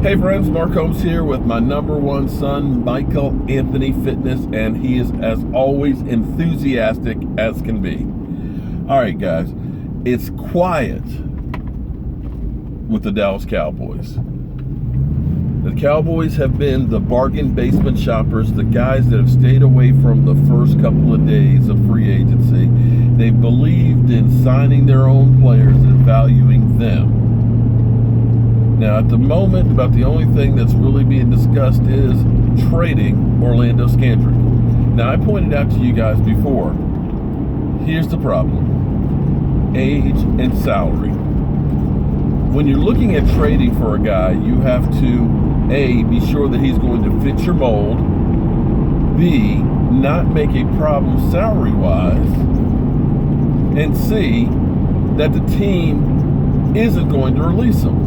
Hey friends, Mark Holmes here with my number one son, Michael Anthony Fitness, and he is, as always, enthusiastic as can be. All right, guys, it's quiet with the Dallas Cowboys. The Cowboys have been the bargain basement shoppers, the guys that have stayed away from the first couple of days of free agency. They believed in signing their own players and valuing them. Now, at the moment, about the only thing that's really being discussed is trading Orlando Scandrick. Now, I pointed out to you guys before, here's the problem: age and salary. When you're looking at trading for a guy, you have to, A, be sure that he's going to fit your mold, B, not make a problem salary-wise, and C, that the team isn't going to release him.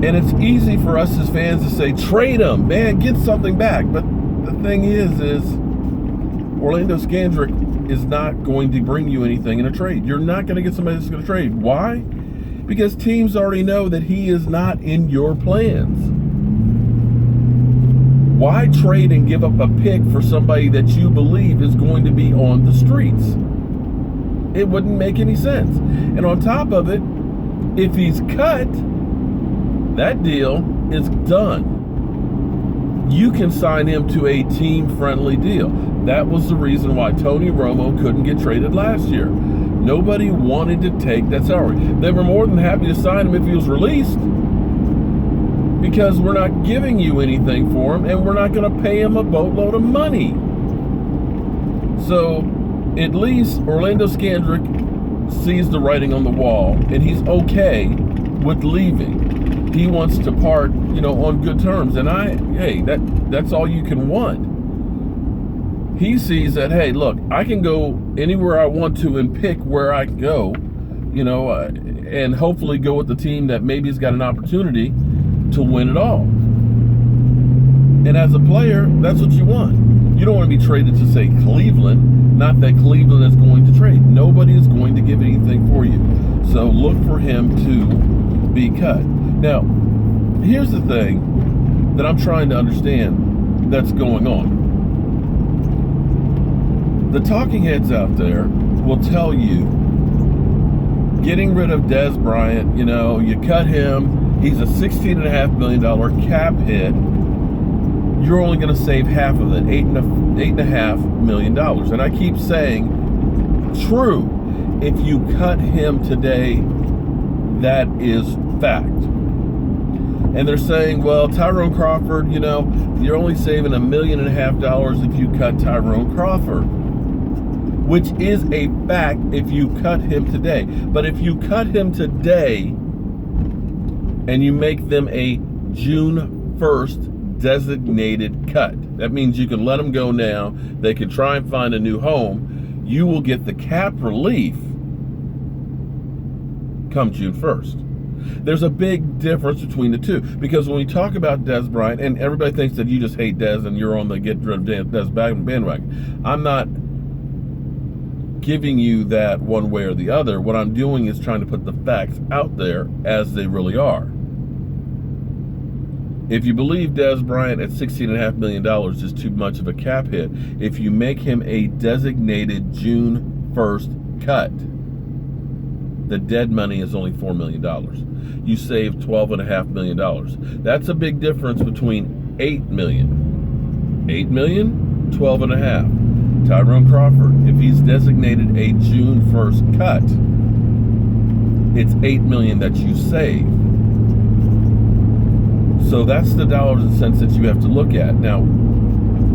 And it's easy for us as fans to say, trade him, man, get something back. But the thing is Orlando Scandrick is not going to bring you anything in a trade. You're not going to get somebody that's going to trade. Why? Because teams already know that he is not in your plans. Why trade and give up a pick for somebody that you believe is going to be on the streets? It wouldn't make any sense. And on top of it, if he's cut, that deal is done. You can sign him to a team-friendly deal. That was the reason why Tony Romo couldn't get traded last year. Nobody wanted to take that salary. They were more than happy to sign him if he was released, because we're not giving you anything for him and we're not going to pay him a boatload of money. So at least Orlando Scandrick sees the writing on the wall and he's okay with leaving. He wants to part, on good terms. And that's all you can want. He sees that, hey, look, I can go anywhere I want to and pick where I can go, and hopefully go with the team that maybe has got an opportunity to win it all. And as a player, that's what you want. You don't want to be traded to, say, Cleveland. Not that Cleveland is going to trade. Nobody is going to give anything for you. So look for him to be cut. Now, here's the thing that I'm trying to understand that's going on. The talking heads out there will tell you, getting rid of Dez Bryant, you cut him, he's a $16.5 million cap hit. You're only going to save half of it, $8.5 million. And I keep saying, true, if you cut him today, that is fact. And they're saying, well, Tyrone Crawford, you're only saving $1.5 million if you cut Tyrone Crawford, which is a fact if you cut him today. But if you cut him today and you make them a June 1st designated cut, that means you can let them go now. They can try and find a new home. You will get the cap relief come June 1st. There's a big difference between the two, because when we talk about Dez Bryant, and everybody thinks that you just hate Dez and you're on the get rid of Dez bandwagon. I'm not giving you that one way or the other. What I'm doing is trying to put the facts out there as they really are. If you believe Dez Bryant at $16.5 million is too much of a cap hit, if you make him a designated June 1st cut, the dead money is only $4 million. You save $12.5 million. That's a big difference between $8 million. $8 million, $12.5. Tyrone Crawford, if he's designated a June 1st cut, it's $8 million that you save. So that's the dollars and cents that you have to look at. Now,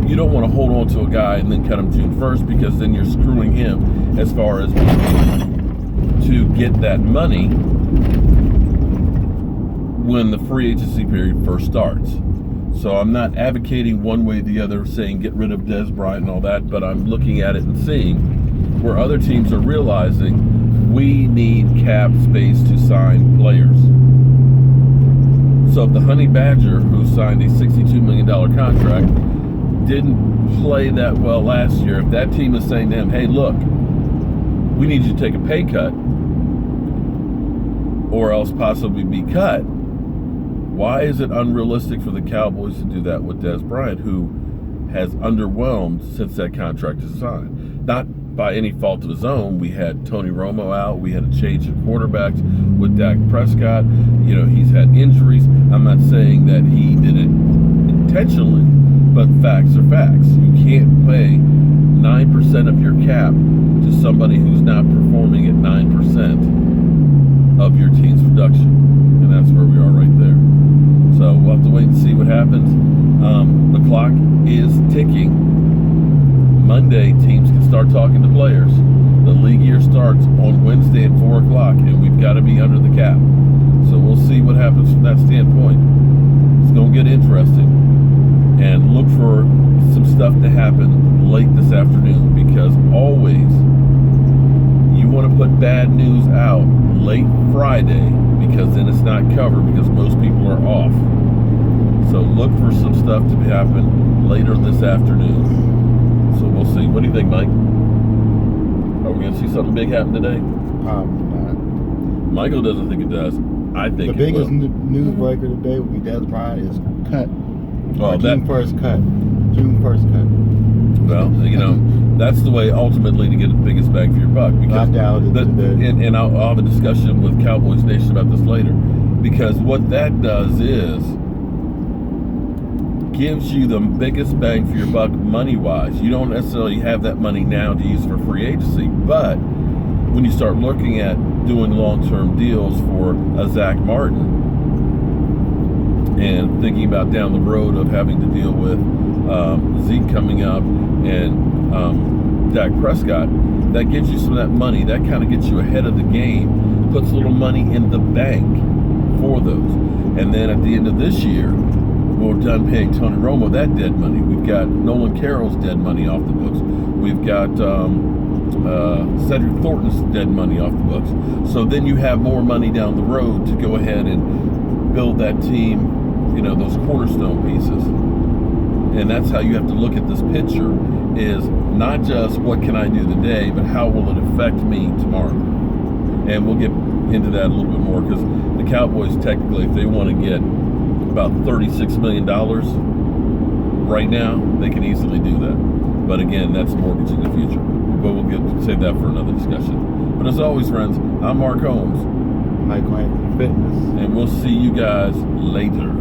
you don't want to hold on to a guy and then cut him June 1st, because then you're screwing him as far as to get that money when the free agency period first starts. So I'm not advocating one way or the other, saying get rid of Dez Bryant and all that, but I'm looking at it and seeing where other teams are realizing we need cap space to sign players. So if the Honey Badger, who signed a $62 million contract, didn't play that well last year, if that team is saying to him, hey, look, we need you to take a pay cut or else possibly be cut, Why is it unrealistic for the Cowboys to do that with Des Bryant, who has underwhelmed since that contract is signed? Not by any fault of his own. We had Tony Romo out. We had a change of quarterbacks with Dak Prescott. He's had injuries. I'm not saying that he did it intentionally, but facts are facts. You can't pay 9% of your cap to somebody who's not performing at 9% of your team's production. And that's where we are right there. So we'll have to wait and see what happens. The clock is ticking. Monday, teams can start talking to players. The league year starts on Wednesday at 4 o'clock, and we've got to be under the cap. So we'll see what happens from that standpoint. It's going to get interesting. And look for some stuff to happen late this afternoon, because always you want to put bad news out late Friday, because then it's not covered because most people are off. So look for some stuff to happen later this afternoon. So we'll see. What do you think, Mike? Are we going to see something big happen today? Probably not. Michael doesn't think it does. I think the biggest news breaker today will be Des Bryant is cut. June 1st cut. June 1st cut. Well, that's the way ultimately to get the biggest bang for your buck. Because I doubt it today. And I'll have a discussion with Cowboys Nation about this later. Because what that does is gives you the biggest bang for your buck money-wise. You don't necessarily have that money now to use for free agency, but when you start looking at doing long-term deals for a Zach Martin and thinking about down the road of having to deal with Zeke coming up and Dak Prescott, that gives you some of that money. That kind of gets you ahead of the game, puts a little money in the bank for those. And then at the end of this year, we're done paying Tony Romo that dead money. We've got Nolan Carroll's dead money off the books. We've got Cedric Thornton's dead money off the books. So then you have more money down the road to go ahead and build that team, those cornerstone pieces. And that's how you have to look at this picture, is not just what can I do today, but how will it affect me tomorrow. And we'll get into that a little bit more, because the Cowboys, technically, if they want to get about $36 million right now, they can easily do that. But again, that's mortgaging the future. But we'll save that for another discussion. But as always, friends, I'm Mark Holmes. Michael Anthony Fitness. And we'll see you guys later.